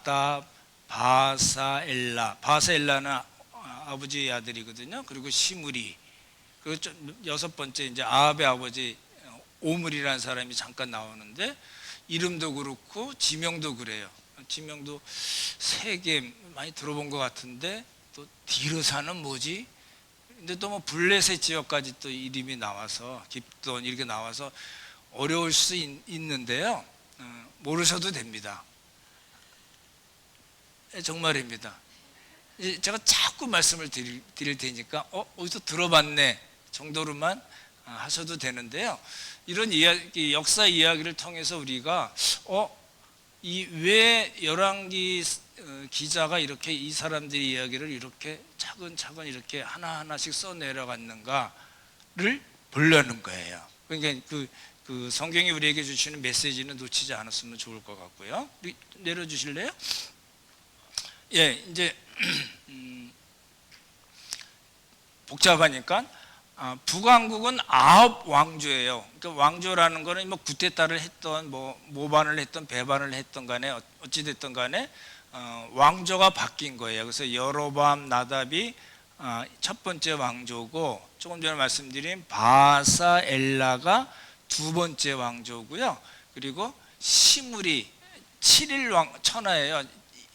나답, 바사엘라. 바사엘라는 아버지의 아들이거든요. 그리고 시므리. 그리고 여섯 번째 이제 아합의 아버지 오므리라는 사람이 잠깐 나오는데 이름도 그렇고 지명도 그래요. 지명도 세겜 많이 들어본 것 같은데 또 디르사는 뭐지? 근데 또 뭐 블레셋 지역까지 또 이름이 나와서 깁돈 이렇게 나와서 어려울 수 있는데요. 모르셔도 됩니다. 정말입니다. 제가 자꾸 말씀을 드릴 테니까 어디서 들어봤네 정도로만 하셔도 되는데요. 이런 이야기, 역사 이야기를 통해서 우리가 이 왜 열왕기 기자가 이렇게 이 사람들의 이야기를 이렇게 차근차근 이렇게 하나하나씩 써 내려갔는가를 보려는 거예요. 그러니까 그 성경이 우리에게 주시는 메시지는 놓치지 않았으면 좋을 것 같고요. 내려주실래요? 예, 이제 복잡하니까 북왕국은 9왕조예요. 그러니까 왕조라는 거는 뭐 구테타를 했던 뭐 모반을 했던 배반을 했던 간에 어찌 됐든 간에 왕조가 바뀐 거예요. 그래서 여로보암 나답이 첫 번째 왕조고 조금 전에 말씀드린 바사엘라가 두 번째 왕조고요. 그리고 시므리 7일 왕 천하예요.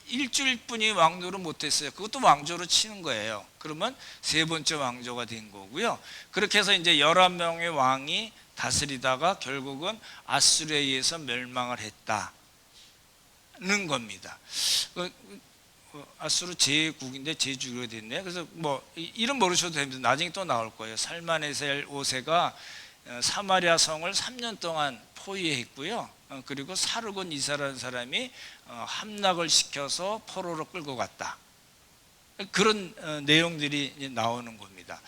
일주일뿐이 왕조를 못했어요. 그것도 왕조로 치는 거예요. 그러면 세 번째 왕조가 된 거고요. 그렇게 해서 이제 11명의 왕이 다스리다가 결국은 아수르에 의해서 멸망을 했다는 겁니다. 아수르 제9국인데 제6가 됐네요. 그래서 뭐 이름 모르셔도 됩니다. 나중에 또 나올 거예요. 살마네셀 5세가 사마리아 성을 3년 동안 포위했고요. 그리고 사르곤 이사라는 사람이 함락을 시켜서 포로로 끌고 갔다. 그런 내용들이 나오는 겁니다.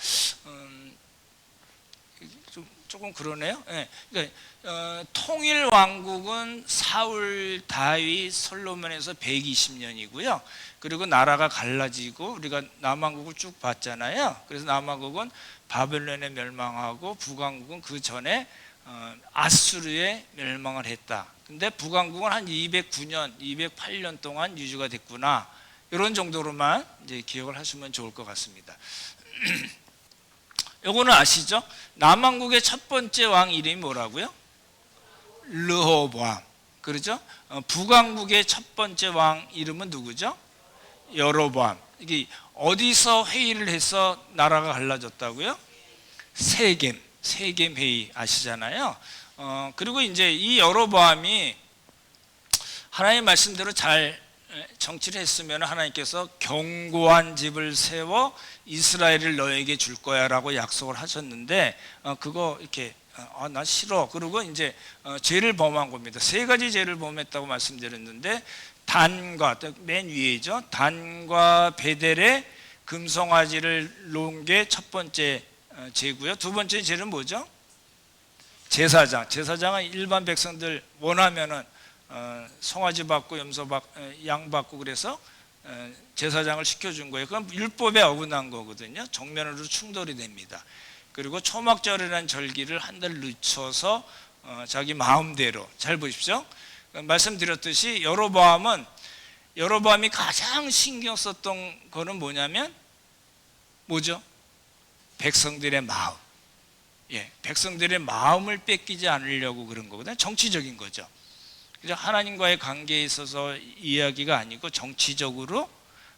조금 그러네요. 네. 그러니까, 통일 왕국은 사울, 다윗, 솔로몬에서 120년이고요. 그리고 나라가 갈라지고 우리가 남왕국을 쭉 봤잖아요. 그래서 남왕국은 바벨론에 멸망하고 북왕국은 그 전에 아수르에 멸망을 했다. 근데 북왕국은 한 209년, 208년 동안 유지가 됐구나. 이런 정도로만 이제 기억을 하시면 좋을 것 같습니다. 요거는 아시죠? 남왕국의 첫 번째 왕 이름이 뭐라고요? 르호보암. 그렇죠? 북왕국의 첫 번째 왕 이름은 누구죠? 여로보암. 이게 어디서 회의를 해서 나라가 갈라졌다고요? 세겜 회의 아시잖아요. 그리고 이제 이 여로보암이 하나님 말씀대로 잘 정치를 했으면 하나님께서 견고한 집을 세워 이스라엘을 너에게 줄 거야 라고 약속을 하셨는데 그거 이렇게 나 싫어. 그리고 이제 죄를 범한 겁니다. 세 가지 죄를 범했다고 말씀드렸는데 단과 맨 위에죠. 단과 베델에 금송아지를 놓은 게 첫 번째 죄고요. 두 번째 죄는 뭐죠? 제사장은 일반 백성들 원하면은 송아지 받고 염소 받고 양 받고 그래서 제사장을 시켜준 거예요. 그건 율법에 어긋난 거거든요. 정면으로 충돌이 됩니다. 그리고 초막절이라는 절기를 한 달 늦춰서 자기 마음대로 잘 보십시오. 말씀드렸듯이 여로보암이 가장 신경 썼던 거는 뭐냐면 뭐죠? 백성들의 마음. 예, 백성들의 마음을 뺏기지 않으려고 그런 거거든요. 정치적인 거죠. 그죠? 하나님과의 관계에 있어서 이야기가 아니고 정치적으로,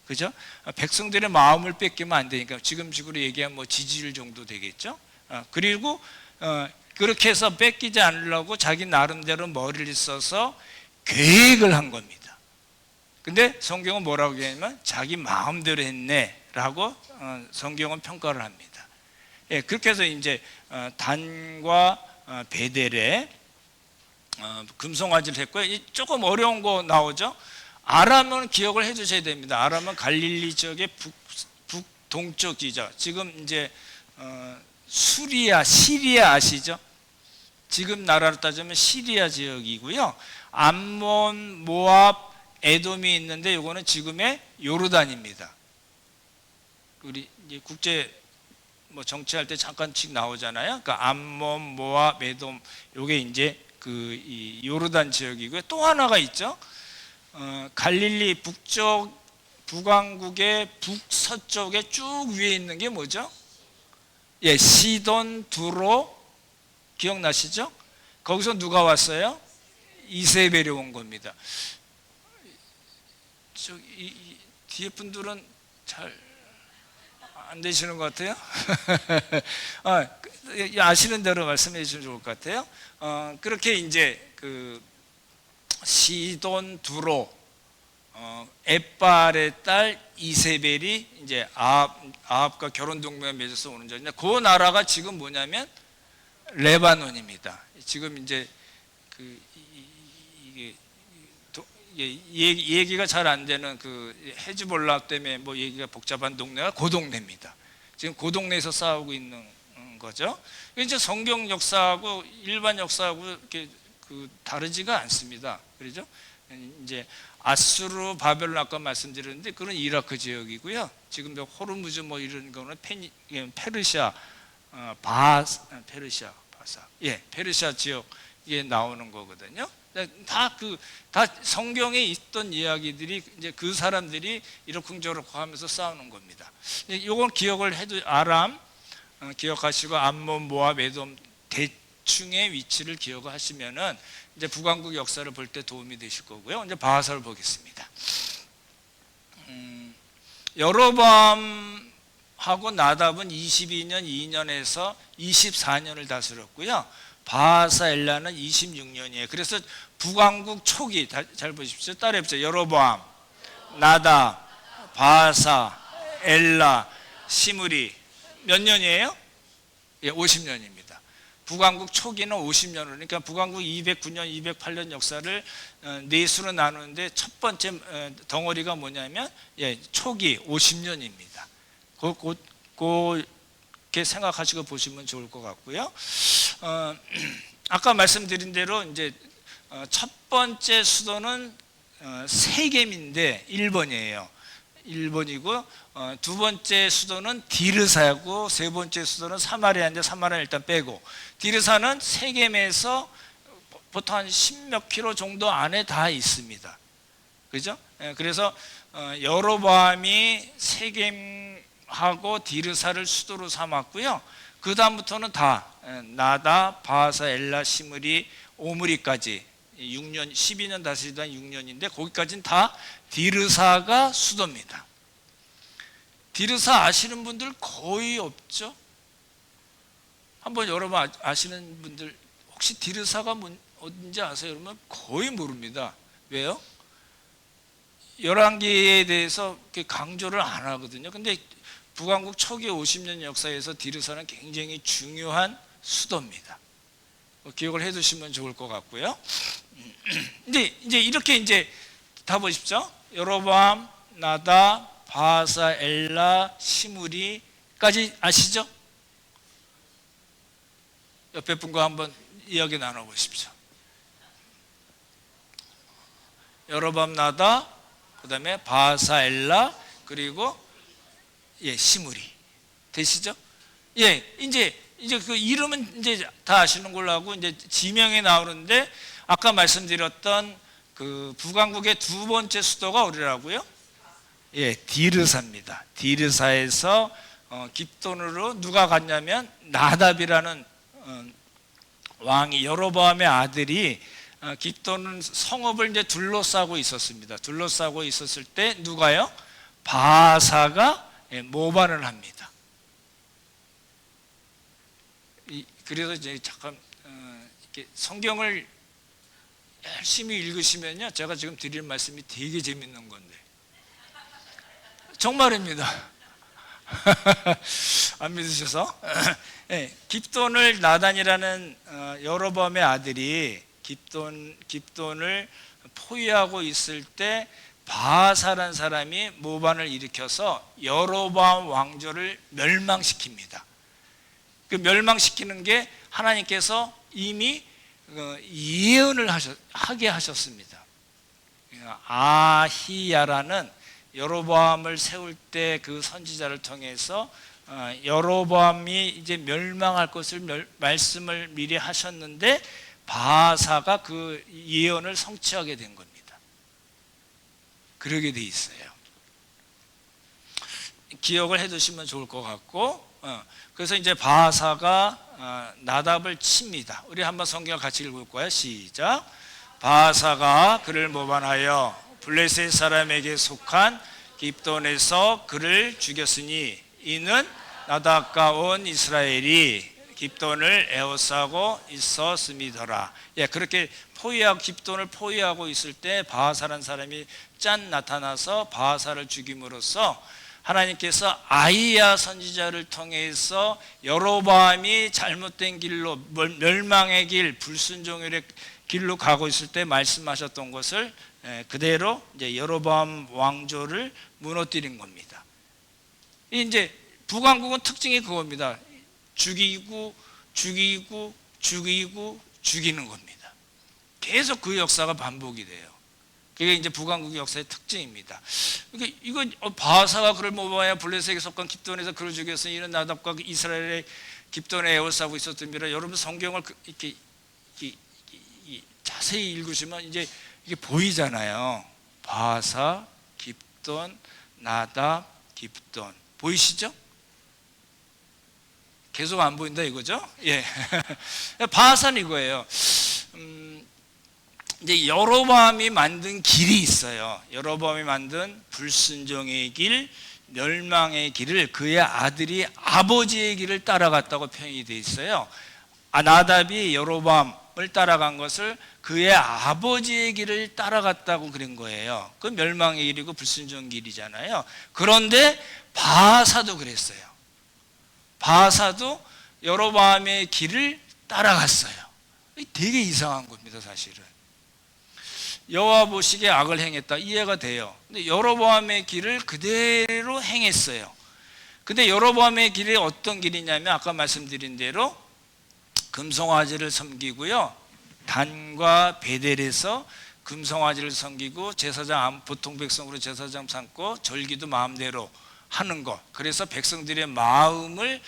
그죠? 백성들의 마음을 뺏기면 안 되니까 지금식으로 얘기하면 뭐 지지율 정도 되겠죠. 그리고 그렇게 해서 뺏기지 않으려고 자기 나름대로 머리를 써서 계획을 한 겁니다. 근데 성경은 뭐라고 얘기하냐면 자기 마음대로 했네라고 성경은 평가를 합니다. 예, 그렇게 해서 이제 단과 베델에 금송아지를 했고요. 조금 어려운 거 나오죠. 아람은 기억을 해주셔야 됩니다. 아람은 갈릴리 지역의 북동쪽이죠. 지금 이제 시리아 아시죠? 지금 나라로 따지면 시리아 지역이고요. 암몬, 모압, 에돔이 있는데 이거는 지금의 요르단입니다. 우리 이제 국제 뭐 정치할 때 잠깐씩 나오잖아요. 그러니까 암몬, 모압, 에돔, 요게 이제 이 요르단 지역이고요. 또 하나가 있죠. 갈릴리 북쪽 북왕국의 북서쪽에 쭉 위에 있는 게 뭐죠? 예, 시돈 두로 기억나시죠? 거기서 누가 왔어요? 이세벨이 온 겁니다. 뒤에 분들은 잘 안 되시는 것 같아요. 아시는 대로 말씀해 주시면 좋을 것 같아요. 그렇게 이제 그 시돈 두로 엣발의 딸 이세벨이 이제 아합과 결혼 동맹을 맺어서 오는 자인데, 그 나라가 지금 뭐냐면 레바논입니다. 지금 이제 얘기가 잘 안 되는 그 헤즈볼라 때문에 뭐 얘기가 복잡한 동네가 그 동네입니다. 지금 그 동네에서 싸우고 있는 거죠. 이제 성경 역사하고 일반 역사하고 이렇게 다르지가 않습니다. 그렇죠? 이제 아수르, 바벨론 아까 말씀드렸는데 그건 이라크 지역이고요. 지금 호르무즈 뭐 이런 거는 페르시아, 페르시아 지역에 나오는 거거든요. 다 성경에 있던 이야기들이 이제 그 사람들이 이러쿵저러쿵 하면서 싸우는 겁니다. 이건 기억을 해도 아람 기억하시고 암몬, 모압, 에돔 대충의 위치를 기억하시면은 이제 북왕국 역사를 볼 때 도움이 되실 거고요. 이제 바하사를 보겠습니다. 여로보암하고 나답은 22년, 2년에서 24년을 다스렸고요. 바하사 엘라는 26년이에요. 그래서 북왕국 초기, 잘 보십시오. 따라해보세요. 여로보암, 나답, 바하사, 엘라, 시므리. 몇 년이에요? 예, 50년입니다. 북왕국 초기는 50년으로, 그러니까 북왕국 209년, 208년 역사를 네수로 나누는데 첫 번째 덩어리가 뭐냐면 초기 50년입니다. 그렇게 생각하시고 보시면 좋을 것 같고요. 아까 말씀드린 대로 이제 첫 번째 수도는 세겜인데 1번이에요. 1번이고 두 번째 수도는 디르사고 세 번째 수도는 사마리아인데 사마리아는 일단 빼고, 디르사는 세겜에서 보통 한 10몇 킬로 정도 안에 다 있습니다. 그죠? 그래서 여로보암이 세겜하고 디르사를 수도로 삼았고요. 그 다음부터는 다 나다, 바하사, 엘라, 시므리, 오므리까지 6년, 12년 다스리던 6년인데 거기까지는 다 디르사가 수도입니다. 디르사 아시는 분들 거의 없죠? 한번 여러분 아시는 분들 혹시 디르사가 어딘지 아세요? 여러분 거의 모릅니다. 왜요? 열왕기에 대해서 강조를 안 하거든요. 근데 북왕국 초기 50년 역사에서 디르사는 굉장히 중요한 수도입니다. 기억을 해두시면 좋을 것 같고요. 이제 이렇게 이제 다 보십시오. 여로보암, 나다, 바하사, 엘라, 시므리까지 아시죠? 옆에 분과 한번 이야기 나눠보십시오. 여로보암, 나다, 그 다음에 바하사, 엘라, 그리고 시므리 되시죠? 이제 그 이름은 이제 다 아시는 걸로 하고 이제 지명에 나오는데 아까 말씀드렸던 그 북왕국의 두 번째 수도가 어디라고요? 디르사입니다. 디르사에서 깁돈으로 누가 갔냐면 나답이라는 왕이, 여로보암의 아들이 깁돈 성읍을 이제 둘러싸고 있었습니다. 둘러싸고 있었을 때 누가요? 바하사가 모반을 합니다. 그래서 이제 잠깐 이렇게 성경을 열심히 읽으시면요, 제가 지금 드릴 말씀이 되게 재밌는 건데 정말입니다. 안 믿으셔서 깁돈을 나단이라는 여로보암의 아들이 깁돈을 포위하고 있을 때 바하사라는 사람이 모반을 일으켜서 여로보암 왕조를 멸망시킵니다. 그 멸망시키는 게 하나님께서 이미 예언을 하게 하셨습니다. 아히야라는 여로보암을 세울 때 그 선지자를 통해서 여로보암이 이제 멸망할 것을 말씀을 미리 하셨는데 바하사가 그 예언을 성취하게 된 겁니다. 그러게 돼 있어요. 기억을 해두시면 좋을 것 같고, 그래서 이제 바사가 나답을 칩니다. 우리 한번 성경을 같이 읽을 거예요. 시작. 바사가 그를 모반하여 블레셋 사람에게 속한 깁돈에서 그를 죽였으니 이는 나답과 온 이스라엘이 깁돈을 에워싸고 있었음이더라. 예, 그렇게 포위하고 깁돈을 포위하고 있을 때 바사라는 사람이 짠 나타나서 바사를 죽임으로써 하나님께서 아히야 선지자를 통해서 여로보암이 잘못된 길로 멸망의 길, 불순종의 길로 가고 있을 때 말씀하셨던 것을 그대로 이제 여로보암 왕조를 무너뜨린 겁니다. 이제 북왕국은 특징이 그겁니다. 죽이고 죽이는 겁니다. 계속 그 역사가 반복이 돼요. 그게 이제 북왕국의 역사의 특징입니다. 이거 바사가 그를 모반하여 블레셋에게 속한 깁돈에서 그를 죽였으니 이는 나답과 이스라엘의 깁돈에 에워싸고 있었음이라. 여러분 성경을 이렇게 자세히 읽으시면 이제 이게 보이잖아요. 바사, 깁돈, 나답, 깁돈 보이시죠? 계속 안 보인다 이거죠? 예. 바사는 이거예요. 이제 여로보암이 만든 길이 있어요. 여로보암이 만든 불순종의 길, 멸망의 길을 그의 아들이 아버지의 길을 따라갔다고 표현이 되어 있어요. 나답이 여로보암을 따라간 것을 그의 아버지의 길을 따라갔다고 그런 거예요. 그 멸망의 길이고 불순종 길이잖아요. 그런데 바사도 그랬어요. 바사도 여로보암의 길을 따라갔어요. 되게 이상한 겁니다, 사실은. 여호와 보시기에 악을 행했다, 이해가 돼요. 근데 여로보암의 길을 그대로 행했어요. 근데 여로보암의 길이 어떤 길이냐면 아까 말씀드린 대로 금송아지를 섬기고요, 단과 베델에서 금송아지를 섬기고 제사장, 보통 백성으로 제사장 삼고 절기도 마음대로 하는 것. 그래서 백성들의 마음을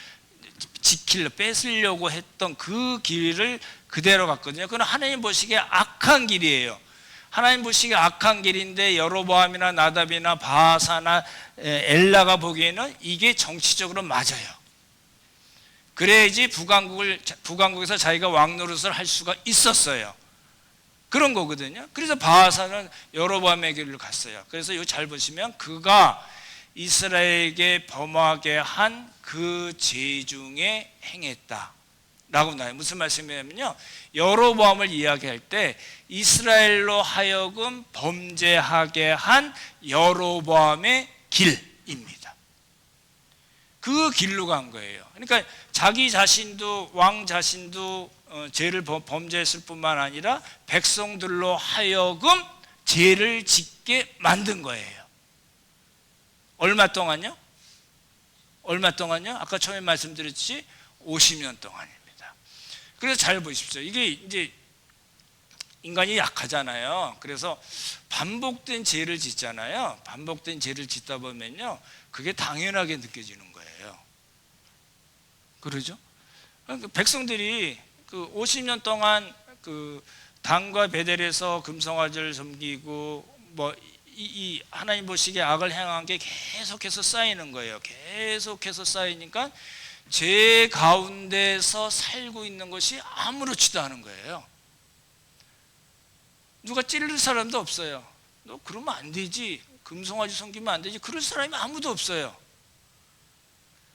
뺏으려고 했던 그 길을 그대로 갔거든요. 그건 하나님 보시기에 악한 길이에요. 하나님 보시기에 악한 길인데 여로보암이나 나답이나 바사나 엘라가 보기에는 이게 정치적으로 맞아요. 그래야지 북왕국에서 자기가 왕 노릇을 할 수가 있었어요. 그런 거거든요. 그래서 바사는 여로보암의 길을 갔어요. 그래서 이거 잘 보시면 그가 이스라엘에게 범하게 한 그 죄 중에 행했다 라고 나와요. 무슨 말씀이냐면요, 여로보암을 이야기할 때 이스라엘로 하여금 범죄하게 한 여로보암의 길입니다. 그 길로 간 거예요. 그러니까 자기 자신도, 왕 자신도 죄를 범죄했을 뿐만 아니라 백성들로 하여금 죄를 짓게 만든 거예요. 얼마 동안요? 아까 처음에 말씀드렸지 50년 동안입니다. 그래서 잘 보십시오. 이게 이제 인간이 약하잖아요. 그래서 반복된 죄를 짓잖아요. 반복된 죄를 짓다 보면요, 그게 당연하게 느껴지는 거예요. 그러죠? 백성들이 그 50년 동안 그 단과 베델에서 금송아지를 섬기고 이 하나님 보시기에 악을 행한 게 계속해서 쌓이는 거예요. 계속해서 쌓이니까 죄 가운데서 살고 있는 것이 아무렇지도 않은 거예요. 누가 찔릴 사람도 없어요. 너 그러면 안 되지, 금송아지 섬기면 안 되지, 그럴 사람이 아무도 없어요.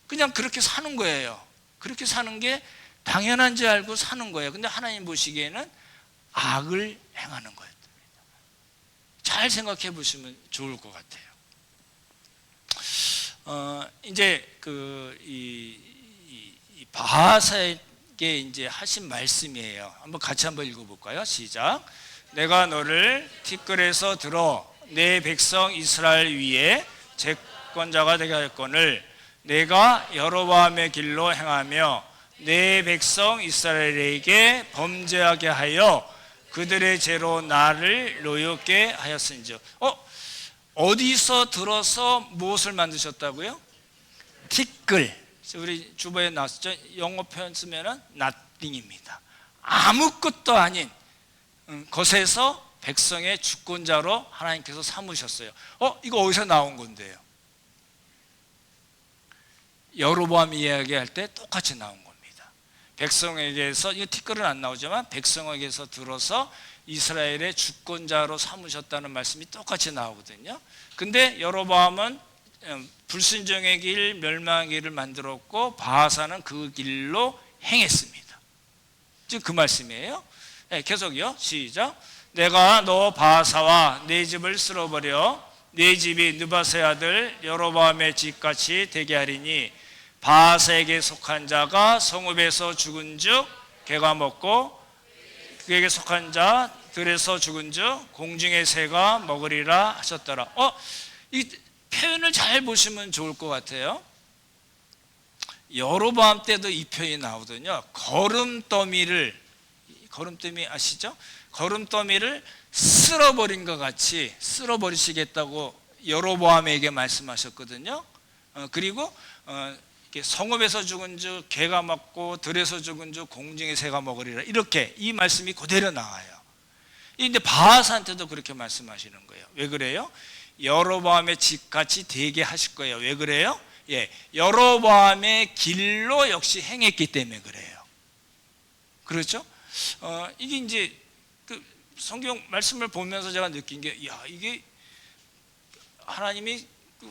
그냥 그렇게 사는 거예요. 그렇게 사는 게 당연한 줄 알고 사는 거예요. 근데 하나님 보시기에는 악을 행하는 거예요. 잘 생각해 보시면 좋을 것 같아요. 이제 이 바하사에게 이제 하신 말씀이에요. 같이 한번 읽어볼까요? 시작. 내가 너를 티끌에서 들어 내 백성 이스라엘 위에 재권자가 되게 하였거늘 내가 여로보암의 길로 행하며 내 백성 이스라엘에게 범죄하게 하여 그들의 죄로 나를 노엽게 하였은즉. 어디서 들어서 무엇을 만드셨다고요? 티끌. 우리 주보에 나왔죠. 영어 표현 쓰면은 nothing입니다. 아무것도 아닌 것에서 백성의 주권자로 하나님께서 삼으셨어요. 이거 어디서 나온 건데요? 여로보암 이야기할 때 똑같이 나온 겁니다. 백성에게서, 이거 티끌은 안 나오지만 백성에게서 들어서 이스라엘의 주권자로 삼으셨다는 말씀이 똑같이 나오거든요. 근데 여로보암은 불순종의 길, 멸망의 길을 만들었고 바하사는 그 길로 행했습니다. 지금 그 말씀이에요. 네, 계속요. 시작. 내가 너 바하사와 네 집을 쓸어버려 네 집이 느바세 아들 여로보암의 집같이 되게 하리니 바하사에게 속한 자가 성읍에서 죽은즉 개가 먹고 그에게 속한 자 들에서 죽은즉 공중의 새가 먹으리라 하셨더라. 이 표현을 잘 보시면 좋을 것 같아요. 여로보암 때도 이 표현이 나오거든요. 거름더미 아시죠? 거름더미를 쓸어버린 것 같이 쓸어버리시겠다고 여로보암에게 말씀하셨거든요. 그리고 성읍에서 죽은즉 개가 먹고 들에서 죽은즉 공중의 새가 먹으리라, 이렇게 이 말씀이 그대로 나와요. 근데 바하사한테도 그렇게 말씀하시는 거예요. 왜 그래요? 여로보암의 집같이 되게 하실 거예요. 왜 그래요? 여로보암의 길로 역시 행했기 때문에 그래요. 그렇죠? 이게 이제 그 성경 말씀을 보면서 제가 느낀 게, 이게 하나님이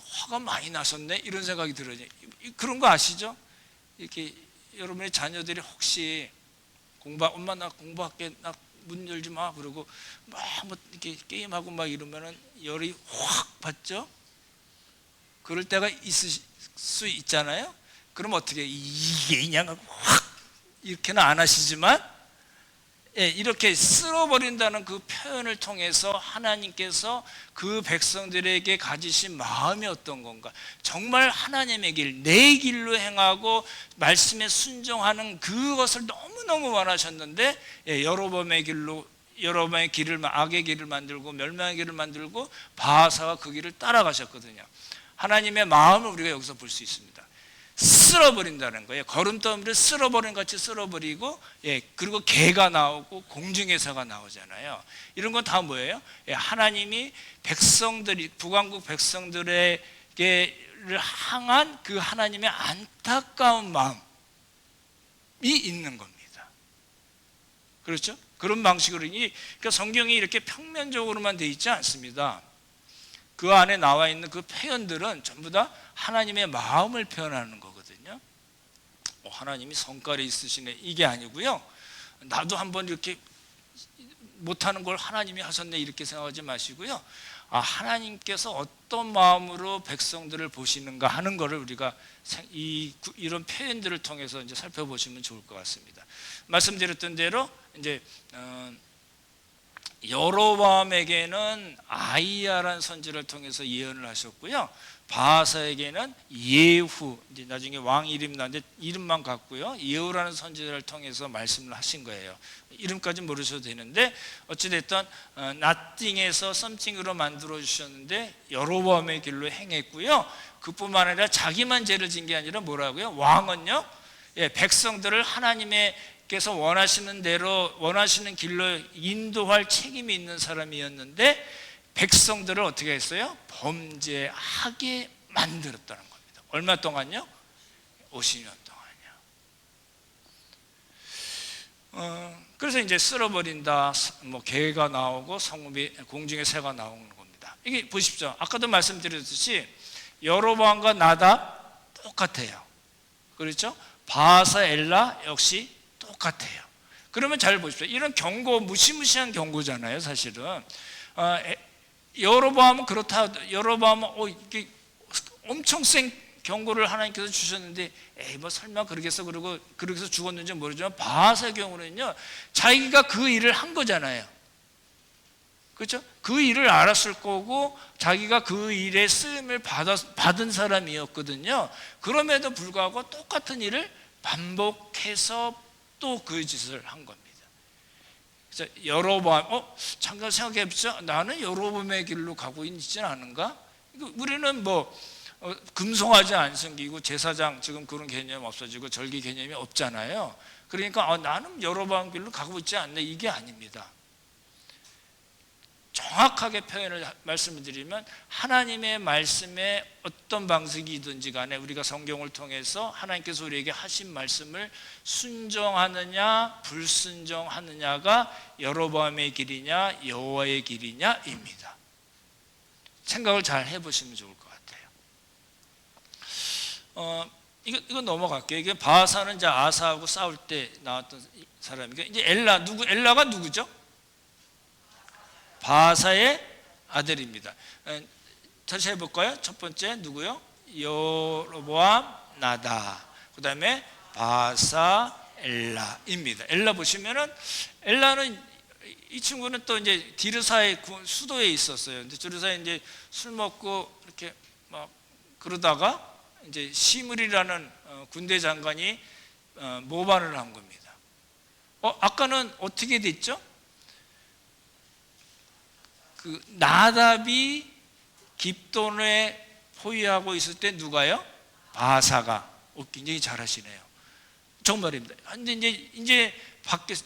화가 많이 나셨네, 이런 생각이 들어요. 그런 거 아시죠? 이렇게 여러분의 자녀들이 혹시 엄마 나 공부할게, 나 문 열지 마, 그러고 막 뭐 이렇게 게임하고 막 이러면은 열이 확 받죠? 그럴 때가 있을 수 있잖아요. 그럼 어떻게, 이게 그냥 확 이렇게는 안 하시지만, 이렇게 쓸어버린다는 그 표현을 통해서 하나님께서 그 백성들에게 가지신 마음이 어떤 건가, 정말 하나님의 길, 내 길로 행하고 말씀에 순종하는 그것을 너무너무 원하셨는데, 여로보암의 길로, 여로보암의 길을, 악의 길을 만들고 멸망의 길을 만들고 바하사가 그 길을 따라가셨거든요. 하나님의 마음을 우리가 여기서 볼 수 있습니다. 쓸어버린다는 거예요. 거름더미를 쓸어버린 같이 쓸어버리고, 그리고 개가 나오고 공중의 새가 나오잖아요. 이런 건 다 뭐예요? 하나님이 백성들이, 북왕국 백성들에게를 향한 그 하나님의 안타까운 마음이 있는 겁니다. 그렇죠? 그런 방식으로, 그러니까 성경이 이렇게 평면적으로만 돼 있지 않습니다. 그 안에 나와 있는 그 표현들은 전부 다 하나님의 마음을 표현하는 거거든요. 하나님이 성깔이 있으시네, 이게 아니고요. 나도 한번 이렇게 못하는 걸 하나님이 하셨네, 이렇게 생각하지 마시고요. 하나님께서 어떤 마음으로 백성들을 보시는가 하는 것을 우리가 이런 표현들을 통해서 이제 살펴보시면 좋을 것 같습니다. 말씀드렸던 대로 이제 여로보암에게는 아이야라는 선지를 통해서 예언을 하셨고요. 바하사에게는 예후, 이제 나중에 왕 이름 나는데 이름만 갖고요, 예후라는 선지자를 통해서 말씀을 하신 거예요. 이름까지 모르셔도 되는데 어찌됐든 nothing에서 something으로 만들어 주셨는데 여로보암의 길로 행했고요. 그뿐만 아니라 자기만 죄를 진 게 아니라 뭐라고요? 왕은요, 백성들을 하나님께서 원하시는 대로, 원하시는 길로 인도할 책임이 있는 사람이었는데 백성들을 어떻게 했어요? 범죄하게 만들었다는 겁니다. 얼마 동안요? 50년 동안요. 그래서 이제 쓸어버린다, 뭐 개가 나오고 성읍이, 공중에 새가 나오는 겁니다. 이게 보십시오. 아까도 말씀드렸듯이 여로보암과 나답 똑같아요. 그렇죠? 바하사, 엘라 역시 똑같아요. 그러면 잘 보십시오. 이런 경고, 무시무시한 경고잖아요, 사실은. 여로보암은 그렇다. 여로보암은 이게 엄청 센 경고를 하나님께서 주셨는데, 뭐 설마 그러겠어, 그러고 그렇게 해서 죽었는지 모르지만 바하사의 경우는요, 자기가 그 일을 한 거잖아요. 그렇죠? 그 일을 알았을 거고 자기가 그 일에 쓰임을 받은 사람이었거든요. 그럼에도 불구하고 똑같은 일을 반복해서 또 그 짓을 한 겁니다. 그래서 여로보암, 잠깐 생각해 보죠. 나는 여로보암의 길로 가고 있지는 않은가? 우리는 뭐 금송아지 안 섬기고 제사장, 지금 그런 개념 없어지고 절기 개념이 없잖아요. 그러니까 나는 여로보암 길로 가고 있지 않네, 이게 아닙니다. 정확하게 표현을 말씀을 드리면 하나님의 말씀에 어떤 방식이든지 간에 우리가 성경을 통해서 하나님께서 우리에게 하신 말씀을 순종하느냐 불순종하느냐가 여로보암의 길이냐 여호와의 길이냐입니다. 생각을 잘 해보시면 좋을 것 같아요. 이거 넘어갈게요. 이게 바하사는 이제 아사하고 싸울 때 나왔던 사람이고, 이제 엘라가 누구죠? 바하사의 아들입니다. 다시 해볼까요? 첫 번째 누구요? 여로보암 나다. 그 다음에 바하사 엘라입니다. 엘라 보시면은 엘라는 이 친구는 또 이제 디르사의 수도에 있었어요. 근데 디르사에 이제 술 먹고 이렇게 막 그러다가 이제 시므리라는 군대 장관이 모반을 한 겁니다. 아까는 어떻게 됐죠? 그 나답이 깁돈에 포위하고 있을 때 누가요? 바하사가. 굉장히 잘하시네요. 정말입니다. 근데 이제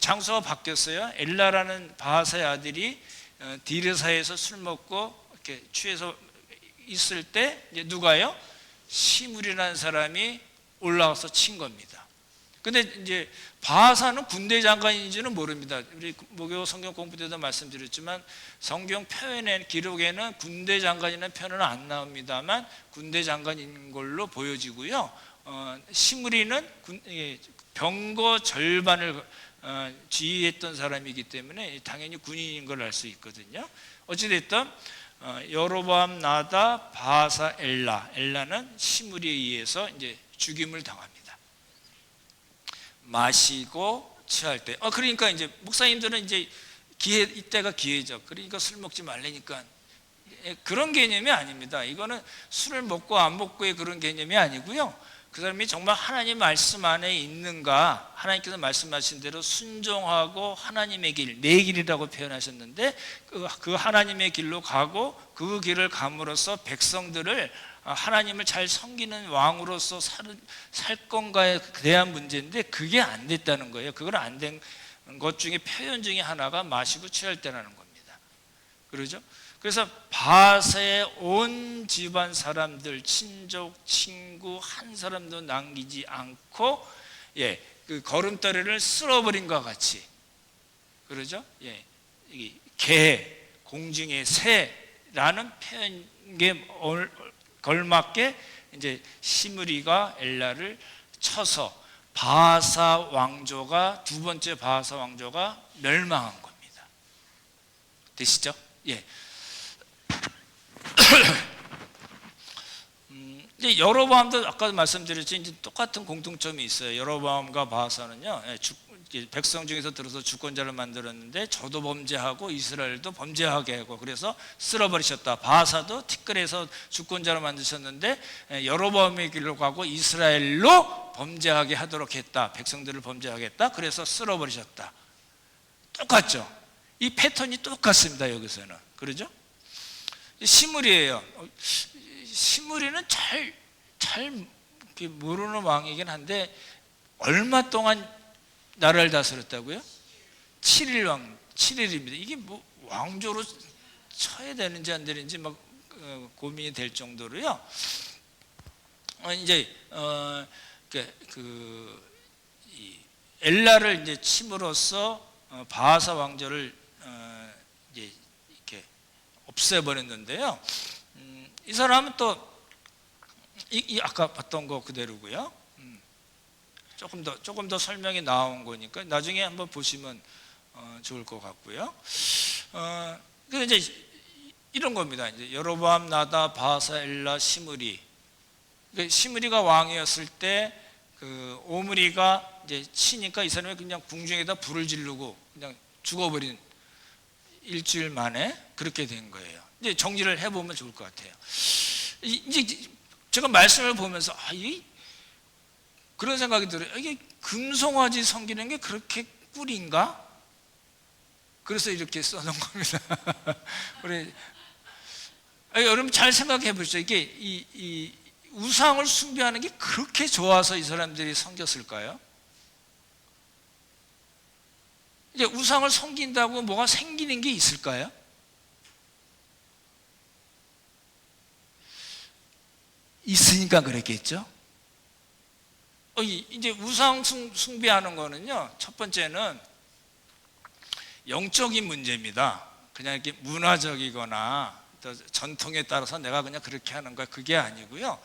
장소가 바뀌었어요. 엘라라는 바하사의 아들이 디르사에서 술 먹고 이렇게 취해서 있을 때 이제 누가요? 시므리라는 사람이 올라와서 친 겁니다. 근데 이제 바하사는 군대 장관인지는 모릅니다. 우리 목요 성경 공부 때도 말씀드렸지만 성경 표현의 기록에는 군대 장관이라는 표현은 안 나옵니다만 군대 장관인 걸로 보여지고요. 시므리는 병거 절반을 지휘했던 사람이기 때문에 당연히 군인인 걸 알 수 있거든요. 어찌됐든 여로보암 나다 바하사 엘라는 시므리에 의해서 이제 죽임을 당합니다. 마시고 취할 때. 그러니까 이제 목사님들은 이제 이때가 기회죠. 그러니까 술 먹지 말라니까. 그런 개념이 아닙니다. 이거는 술을 먹고 안 먹고의 그런 개념이 아니고요. 그 사람이 정말 하나님 말씀 안에 있는가, 하나님께서 말씀하신 대로 순종하고 하나님의 길, 내 길이라고 표현하셨는데 그 하나님의 길로 가고 그 길을 감으로써 백성들을 하나님을 잘 섬기는 왕으로서 살 건가에 대한 문제인데 그게 안 됐다는 거예요. 그걸 안 된 것 중에 표현 중에 하나가 마시고 취할 때라는 겁니다. 그러죠? 그래서 바하사의 온 집안 사람들, 친족, 친구 한 사람도 남기지 않고 그 걸음더리를 쓸어버린 것 같이, 그러죠? 개, 공중의 새라는 표현에 걸맞게 이제 시므리가 엘라를 쳐서 바하사 왕조가, 두 번째 바하사 왕조가 멸망한 겁니다. 되시죠? 이제 여로보암도 아까 말씀드렸지만 이제 똑같은 공통점이 있어요. 여로보암과 바하사는요, 백성 중에서 들어서 주권자를 만들었는데 저도 범죄하고 이스라엘도 범죄하게 하고 그래서 쓸어버리셨다. 바하사도 티끌에서 주권자를 만드셨는데 여로보암의 길로 가고 이스라엘로 범죄하게 하도록 했다. 백성들을 범죄하겠다. 그래서 쓸어버리셨다. 똑같죠? 이 패턴이 똑같습니다. 여기서는. 그러죠? 시므리예요. 시므리는 잘 모르는 왕이긴 한데 얼마 동안 나라를 다스렸다고요? 7일입니다. 이게 뭐 왕조로 쳐야 되는지 안 되는지 막 고민이 될 정도로요. 이제 이 엘라를 이제 침으로써 바하사 왕조를 이제 이렇게 없애버렸는데요. 이 사람은 또 아까 봤던 거 그대로고요. 조금 더 설명이 나온 거니까 나중에 한번 보시면 좋을 것 같고요. 그래서 이제 이런 겁니다. 이제 여로보암, 나다, 바하사, 엘라, 시므리. 시므리가 왕이었을 때 그 오므리가 이제 치니까 이 사람이 그냥 궁중에다 불을 지르고 그냥 죽어버린, 일주일 만에 그렇게 된 거예요. 이제 정리를 해보면 좋을 것 같아요. 이제 제가 말씀을 보면서 그런 생각이 들어요. 이게 금송아지 섬기는 게 그렇게 꿀인가? 그래서 이렇게 써놓은 겁니다. 우리 여러분 잘 생각해 보시죠. 이게 이 우상을 숭배하는 게 그렇게 좋아서 이 사람들이 섬겼을까요? 이제 우상을 섬긴다고 뭐가 생기는 게 있을까요? 있으니까 그랬겠죠. 이제 우상 숭배하는 거는요, 첫 번째는 영적인 문제입니다. 그냥 이렇게 문화적이거나 또 전통에 따라서 내가 그냥 그렇게 하는 거야, 그게 아니고요.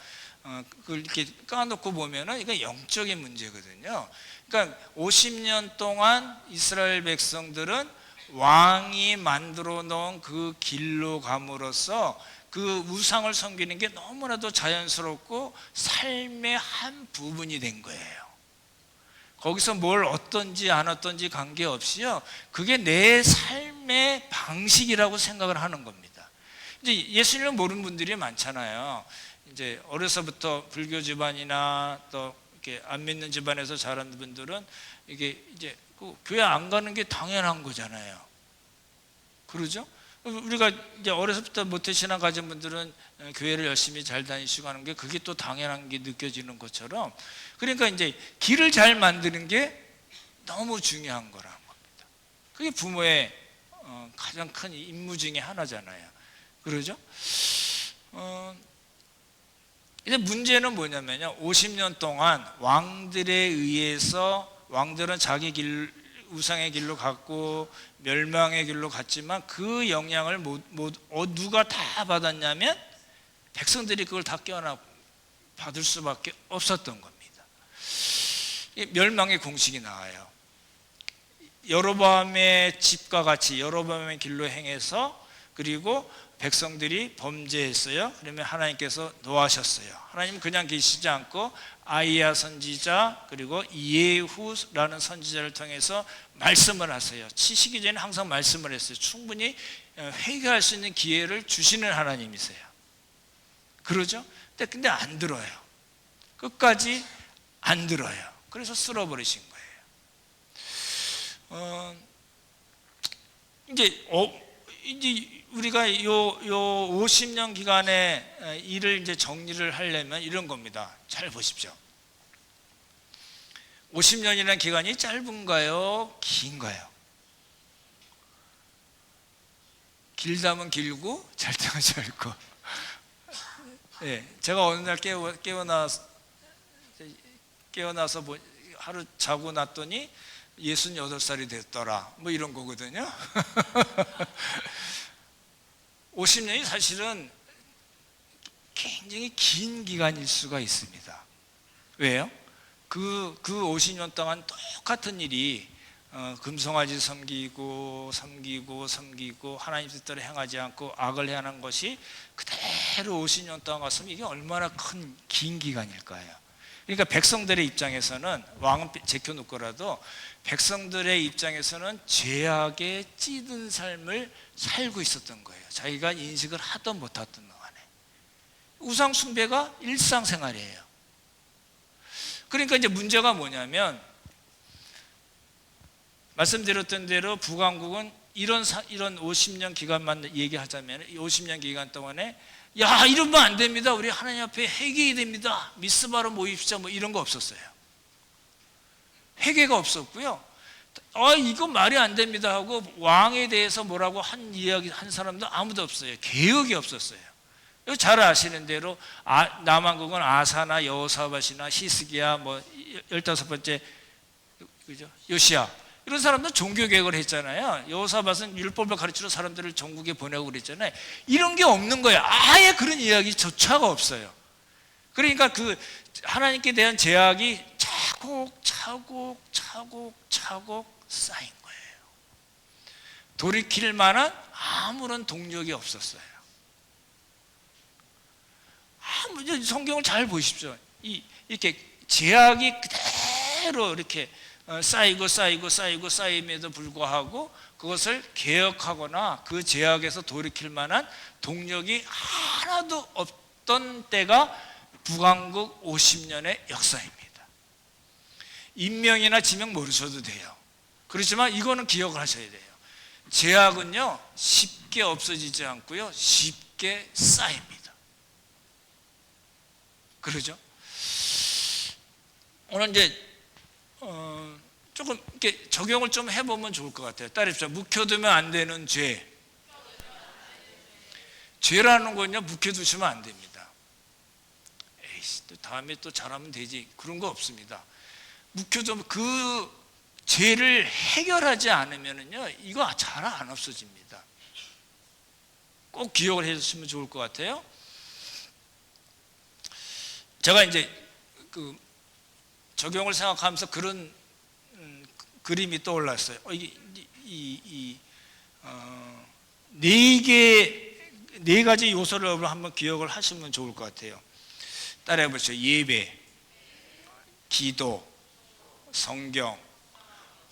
그걸 이렇게 까놓고 보면은 이건 영적인 문제거든요. 그러니까 50년 동안 이스라엘 백성들은 왕이 만들어 놓은 그 길로 감으로써 그 우상을 섬기는 게 너무나도 자연스럽고 삶의 한 부분이 된 거예요. 거기서 뭘 어떤지 안 어떤지 관계없이요, 그게 내 삶의 방식이라고 생각을 하는 겁니다. 이제 예수님을 모르는 분들이 많잖아요. 이제 어려서부터 불교 집안이나 또 이렇게 안 믿는 집안에서 자란 분들은 이게 이제 그 교회 안 가는 게 당연한 거잖아요. 그러죠? 우리가 이제 어려서부터 모태신앙 가진 분들은 교회를 열심히 잘 다니시고 하는 게 그게 또 당연한 게 느껴지는 것처럼, 그러니까 이제 길을 잘 만드는 게 너무 중요한 거라는 겁니다. 그게 부모의 가장 큰 임무 중에 하나잖아요. 그러죠? 이제 문제는 뭐냐면요, 50년 동안 왕들에 의해서, 왕들은 자기 길, 우상의 길로 갔고 멸망의 길로 갔지만 그 영향을 누가 다 받았냐면 백성들이 그걸 다 껴안아 받을 수밖에 없었던 겁니다. 멸망의 공식이 나와요. 여로보암의 집과 같이 여로보암의 길로 행해서, 그리고 백성들이 범죄했어요. 그러면 하나님께서 노하셨어요. 하나님 그냥 계시지 않고 아이야 선지자 그리고 예후라는 선지자를 통해서 말씀을 하세요. 치시기 전에 항상 말씀을 했어요. 충분히 회개할 수 있는 기회를 주시는 하나님이세요. 그러죠? 근데 안 들어요. 끝까지 안 들어요. 그래서 쓸어버리신 거예요. 이제 우리가 요 50년 기간에 일을 이제 정리를 하려면 이런 겁니다. 잘 보십시오. 50년이라는 기간이 짧은가요? 긴가요? 길다면 길고 짧다면 짧고. 네, 제가 어느 날 깨어나서 하루 자고 났더니 68살이 됐더라, 뭐 이런 거거든요. 50년이 사실은 굉장히 긴 기간일 수가 있습니다. 왜요? 그 50년 동안 똑같은 일이 금송아지 섬기고 하나님 뜻대로 행하지 않고 악을 행하는 것이 그대로 50년 동안 갔으면 이게 얼마나 긴 기간일까요? 그러니까 백성들의 입장에서는, 왕은 제껴놓고라도 백성들의 입장에서는 죄악에 찌든 삶을 살고 있었던 거예요. 자기가 인식을 하든 못하든 간에 우상 숭배가 일상생활이에요. 그러니까 이제 문제가 뭐냐면, 말씀드렸던 대로 북왕국은 이런 50년 기간만 얘기하자면 50년 기간 동안에 야, 이러면 안 됩니다, 우리 하나님 앞에 회개해야 됩니다, 미스바로 모입시다, 뭐 이런 거 없었어요. 회개가 없었고요. 이거 말이 안 됩니다 하고 왕에 대해서 뭐라고 한 사람도 아무도 없어요. 개혁이 없었어요. 잘 아시는 대로 남왕국은 아사나 여호사밧이나 히스기야, 뭐 15번째 그죠? 요시야, 이런 사람들 종교 개혁을 했잖아요. 여호사밧은 율법을 가르치러 사람들을 전국에 보내고 그랬잖아요. 이런 게 없는 거예요. 아예 그런 이야기조차가 없어요. 그러니까 그 하나님께 대한 제약이 차곡차곡 쌓인 거예요. 돌이킬 만한 아무런 동력이 없었어요. 성경을 잘 보십시오. 이렇게 제약이 그대로 이렇게 쌓임에도 불구하고 그것을 개혁하거나 그 제약에서 돌이킬 만한 동력이 하나도 없던 때가 북왕국 50년의 역사입니다. 인명이나 지명 모르셔도 돼요. 그렇지만 이거는 기억을 하셔야 돼요. 제약은요 쉽게 없어지지 않고요 쉽게 쌓입니다. 그러죠? 오늘 이제 조금 이렇게 적용을 좀 해보면 좋을 것 같아요. 따르십시오. 묵혀두면 안 되는 죄. 죄라는 건요 묵혀두시면 안 됩니다. 또 다음에 또 잘하면 되지, 그런 거 없습니다. 묵혀두면 그 죄를 해결하지 않으면은요, 이거 잘 안 없어집니다. 꼭 기억을 해주시면 좋을 것 같아요. 제가 이제 그 적용을 생각하면서 그런 그림이 떠올랐어요. 네 가지 요소를 한번 기억을 하시면 좋을 것 같아요. 따라해 보시죠. 예배, 기도, 성경,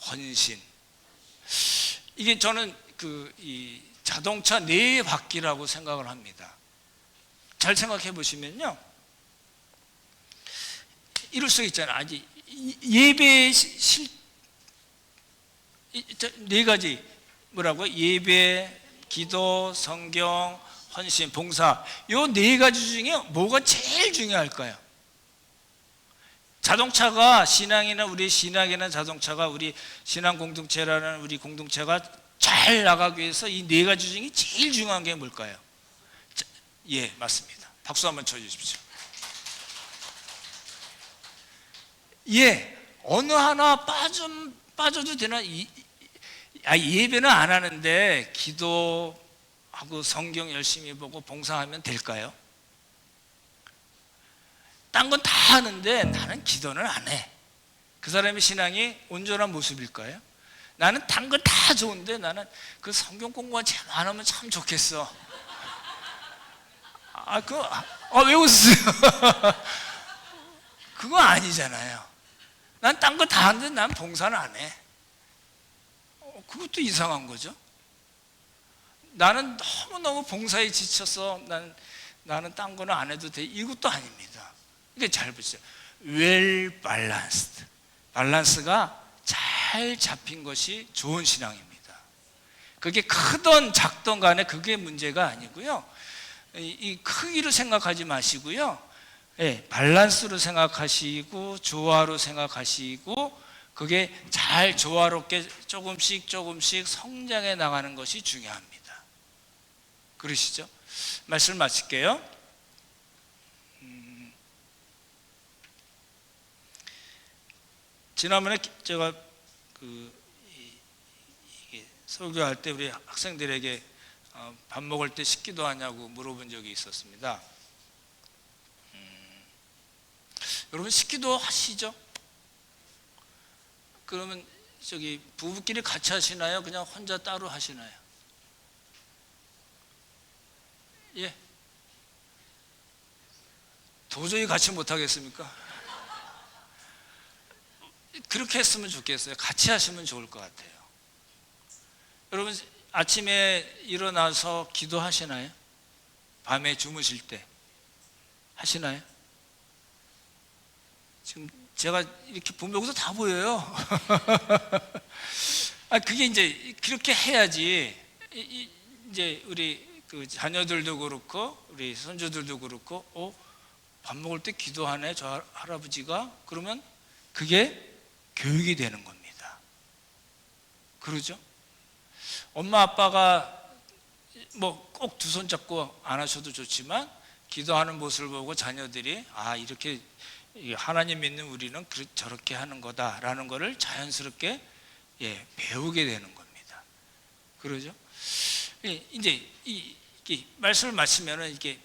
헌신. 이게 저는 이 자동차 네 바퀴라고 생각을 합니다. 잘 생각해 보시면요, 이럴 수 있잖아요. 아니, 예배 네 가지 뭐라고요? 예배, 기도, 성경, 헌신, 봉사. 요 네 가지 중에 뭐가 제일 중요할까요? 자동차가 신앙이나 우리 신앙이나 자동차가 우리 신앙 공동체라는 우리 공동체가 잘 나가기 위해서 이 네 가지 중에 제일 중요한 게 뭘까요? 예, 맞습니다. 박수 한번 쳐주십시오. 예, 어느 하나 빠져도 되나? 예배는 안 하는데 기도하고 성경 열심히 보고 봉사하면 될까요? 딴 건 다 하는데 나는 기도는 안 해. 그 사람의 신앙이 온전한 모습일까요? 나는 딴 건 다 좋은데 나는 그 성경 공부가 참 안 하면 참 좋겠어. 왜 웃으세요? 그거 아니잖아요. 난 딴 거 다 하는데 난 봉사는 안 해. 그것도 이상한 거죠. 나는 너무너무 봉사에 지쳐서 나는 딴 거는 안 해도 돼. 이것도 아닙니다. 그러니까 잘 보세요. well balanced. 밸런스가 잘 잡힌 것이 좋은 신앙입니다. 그게 크던 작던 간에 그게 문제가 아니고요. 이 크기로 생각하지 마시고요. 예, 밸런스로 생각하시고 조화로 생각하시고 그게 잘 조화롭게 조금씩 성장해 나가는 것이 중요합니다. 그러시죠? 말씀 마칠게요. 지난번에 제가 설교할 때 우리 학생들에게 밥 먹을 때 식기도 하냐고 물어본 적이 있었습니다. 여러분 식기도 하시죠? 그러면 부부끼리 같이 하시나요? 그냥 혼자 따로 하시나요? 예. 도저히 같이 못 하겠습니까? 그렇게 했으면 좋겠어요. 같이 하시면 좋을 것 같아요. 여러분 아침에 일어나서 기도하시나요? 밤에 주무실 때 하시나요? 지금 제가 이렇게 보면 여기서 다 보여요. 그게 이제 그렇게 해야지 이제 우리 그 자녀들도 그렇고 우리 손주들도 그렇고 밥 먹을 때 기도하네 저 할아버지가. 그러면 그게 교육이 되는 겁니다. 그러죠? 엄마 아빠가 뭐 꼭 두 손 잡고 안 하셔도 좋지만 기도하는 모습을 보고 자녀들이 이렇게 하나님 믿는 우리는 저렇게 하는 거다라는 것을 자연스럽게 배우게 되는 겁니다. 그러죠? 이제 이 말씀을 마치면은 이게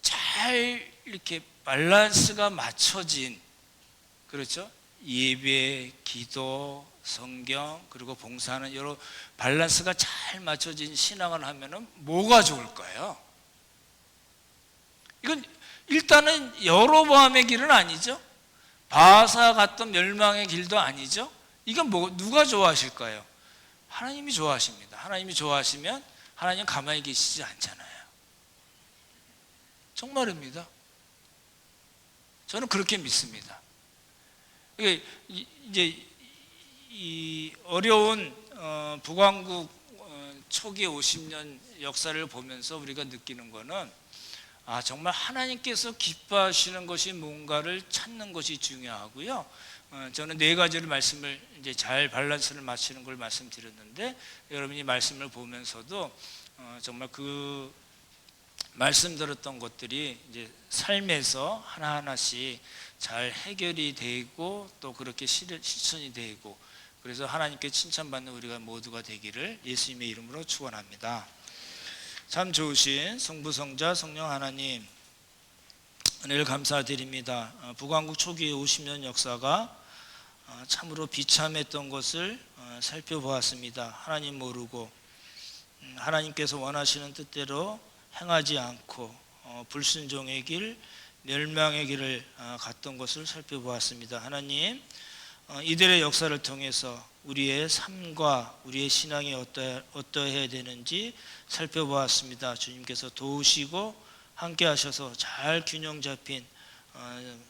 잘 이렇게 밸런스가 맞춰진, 그렇죠? 예배, 기도, 성경 그리고 봉사하는 여러 밸런스가 잘 맞춰진 신앙을 하면은 뭐가 좋을까요? 이건 일단은 여로보암의 길은 아니죠. 바사 같던 멸망의 길도 아니죠. 이건 누가 좋아하실까요? 하나님이 좋아하십니다. 하나님이 좋아하시면 하나님 가만히 계시지 않잖아요. 정말입니다. 저는 그렇게 믿습니다. 이제 이 어려운 북왕국 초기 50년 역사를 보면서 우리가 느끼는 거는 정말 하나님께서 기뻐하시는 것이 뭔가를 찾는 것이 중요하고요. 저는 네 가지를 말씀을 이제 잘 밸런스를 맞추는 걸 말씀드렸는데 여러분이 말씀을 보면서도 정말 그 말씀드렸던 것들이 이제 삶에서 하나하나씩 잘 해결이 되고 또 그렇게 실천이 되고, 그래서 하나님께 칭찬받는 우리가 모두가 되기를 예수님의 이름으로 축원합니다. 참 좋으신 성부성자 성령 하나님, 은혜를 감사드립니다. 북왕국 초기의 50년 역사가 참으로 비참했던 것을 살펴보았습니다. 하나님 모르고 하나님께서 원하시는 뜻대로 행하지 않고 불순종의 길, 멸망의 길을 갔던 것을 살펴보았습니다. 하나님, 이들의 역사를 통해서 우리의 삶과 우리의 신앙이 어떠해야 되는지 살펴보았습니다. 주님께서 도우시고 함께 하셔서 잘 균형 잡힌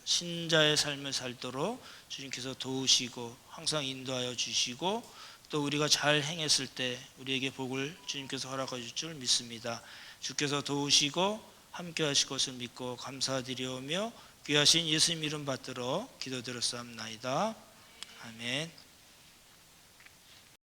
신자의 삶을 살도록 주님께서 도우시고 항상 인도하여 주시고, 또 우리가 잘 행했을 때 우리에게 복을 주님께서 허락해 줄 줄 믿습니다. 주께서 도우시고 함께 하실 것을 믿고 감사드리오며 귀하신 예수님 이름 받들어 기도드렸사옵나이다. 아멘.